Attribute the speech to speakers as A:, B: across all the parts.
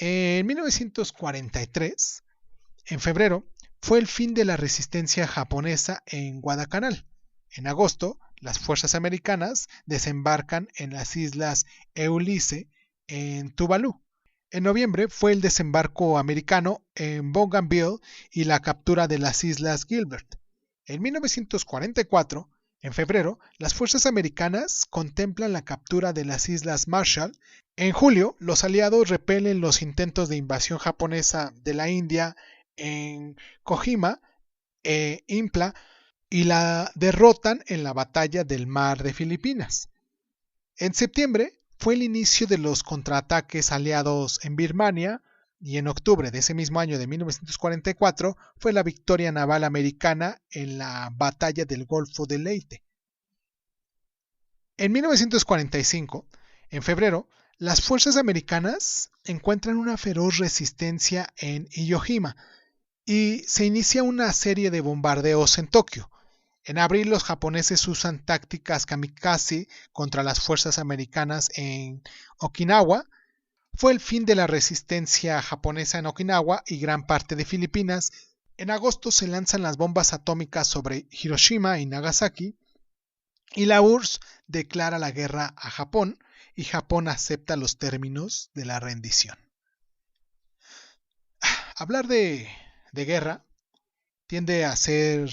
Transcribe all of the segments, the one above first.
A: En 1943, en febrero, fue el fin de la resistencia japonesa en Guadalcanal. En agosto, las fuerzas americanas desembarcan en las islas Eulise, en Tuvalu. En noviembre fue el desembarco americano en Bougainville y la captura de las islas Gilbert. En 1944, en febrero, las fuerzas americanas contemplan la captura de las islas Marshall. En julio, los aliados repelen los intentos de invasión japonesa de la India en Kojima e Impla y la derrotan en la batalla del Mar de Filipinas. En septiembre fue el inicio de los contraataques aliados en Birmania y en octubre de ese mismo año de 1944 fue la victoria naval americana en la batalla del Golfo de Leyte. En 1945, en febrero, las fuerzas americanas encuentran una feroz resistencia en Iwo Jima y se inicia una serie de bombardeos en Tokio. En abril los japoneses usan tácticas kamikaze contra las fuerzas americanas en Okinawa. Fue el fin de la resistencia japonesa en Okinawa y gran parte de Filipinas. En agosto se lanzan las bombas atómicas sobre Hiroshima y Nagasaki y la URSS declara la guerra a Japón y Japón acepta los términos de la rendición. Hablar de guerra tiende a ser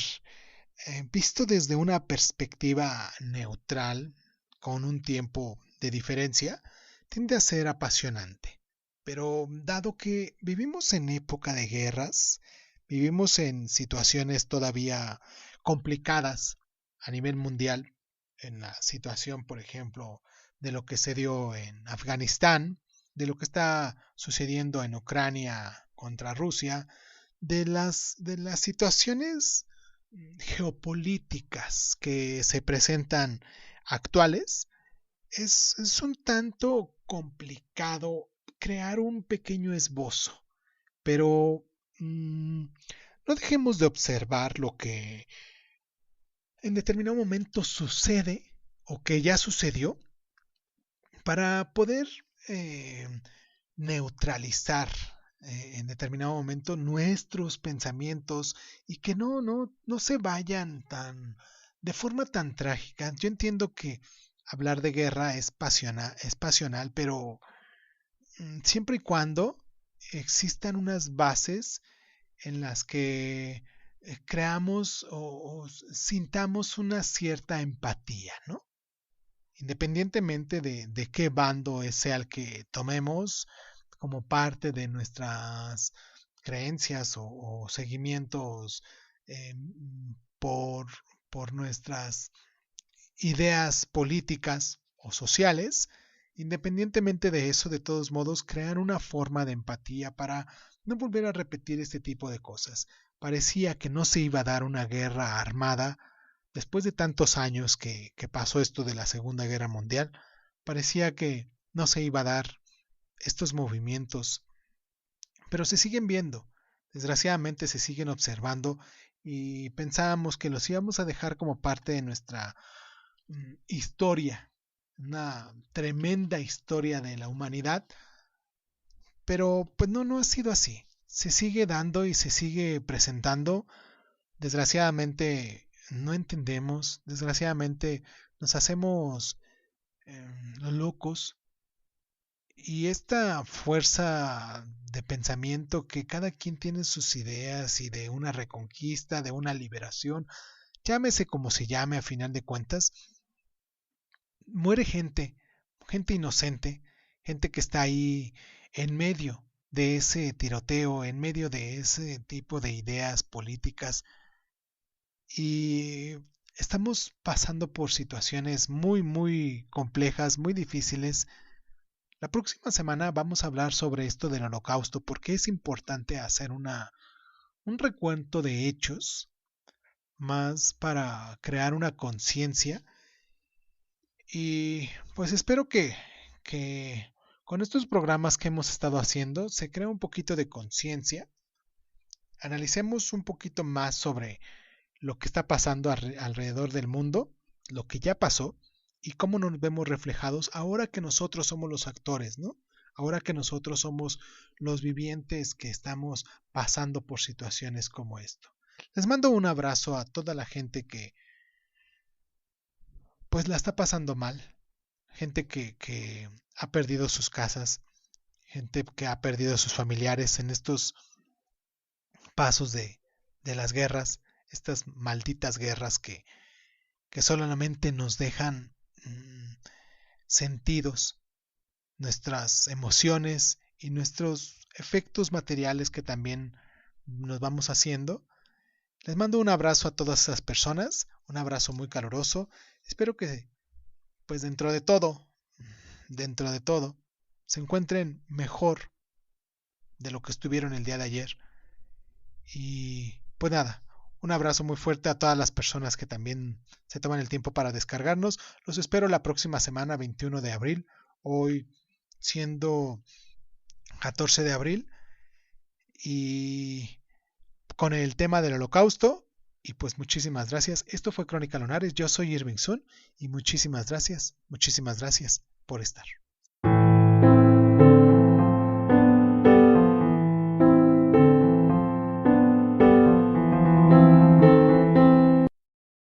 A: visto desde una perspectiva neutral, con un tiempo de diferencia, tiende a ser apasionante. Pero dado que vivimos en época de guerras, vivimos en situaciones todavía complicadas a nivel mundial, en la situación, por ejemplo, de lo que se dio en Afganistán, de lo que está sucediendo en Ucrania contra Rusia, de las situaciones geopolíticas que se presentan actuales, es un tanto complicado crear un pequeño esbozo, pero no dejemos de observar lo que en determinado momento sucede o que ya sucedió para poder neutralizar en determinado momento nuestros pensamientos y que no se vayan de forma tan trágica. Yo entiendo que hablar de guerra es pasional, pero siempre y cuando existan unas bases en las que creamos o sintamos una cierta empatía, ¿no? Independientemente de qué bando sea el que tomemos como parte de nuestras creencias o seguimientos eh, por, por nuestras ideas políticas o sociales, independientemente de eso, de todos modos, crear una forma de empatía para no volver a repetir este tipo de cosas. Parecía que no se iba a dar una guerra armada después de tantos años que pasó esto de la Segunda Guerra Mundial. Parecía que no se iba a dar estos movimientos, pero se siguen viendo, desgraciadamente se siguen observando y pensábamos que los íbamos a dejar como parte de nuestra historia, una tremenda historia de la humanidad, pero pues no ha sido así, se sigue dando y se sigue presentando. Desgraciadamente no entendemos, desgraciadamente nos hacemos locos. Y esta fuerza de pensamiento que cada quien tiene sus ideas y de una reconquista, de una liberación, llámese como se llame a final de cuentas, muere gente inocente, gente que está ahí en medio de ese tiroteo, en medio de ese tipo de ideas políticas y estamos pasando por situaciones muy complejas, muy difíciles. La próxima semana vamos a hablar sobre esto del Holocausto porque es importante hacer un recuento de hechos más para crear una conciencia y pues espero que con estos programas que hemos estado haciendo se crea un poquito de conciencia, analicemos un poquito más sobre lo que está pasando alrededor del mundo, lo que ya pasó y cómo nos vemos reflejados ahora que nosotros somos los actores, ¿no? ahora que nosotros somos los vivientes que estamos pasando por situaciones como esto. Les mando un abrazo a toda la gente que pues la está pasando mal, gente que ha perdido sus casas, gente que ha perdido a sus familiares en estos pasos de las guerras, estas malditas guerras que solamente nos dejan sentidos, nuestras emociones y nuestros efectos materiales que también nos vamos haciendo. Les mando un abrazo a todas esas personas, un abrazo muy caluroso. Espero que, pues dentro de todo, se encuentren mejor de lo que estuvieron el día de ayer. Y pues nada, un abrazo muy fuerte a todas las personas que también se toman el tiempo para descargarnos. Los espero la próxima semana, 21 de abril, hoy siendo 14 de abril, y con el tema del holocausto. Y pues muchísimas gracias. Esto fue Crónica Lunares. Yo soy Irving Sun y muchísimas gracias por estar.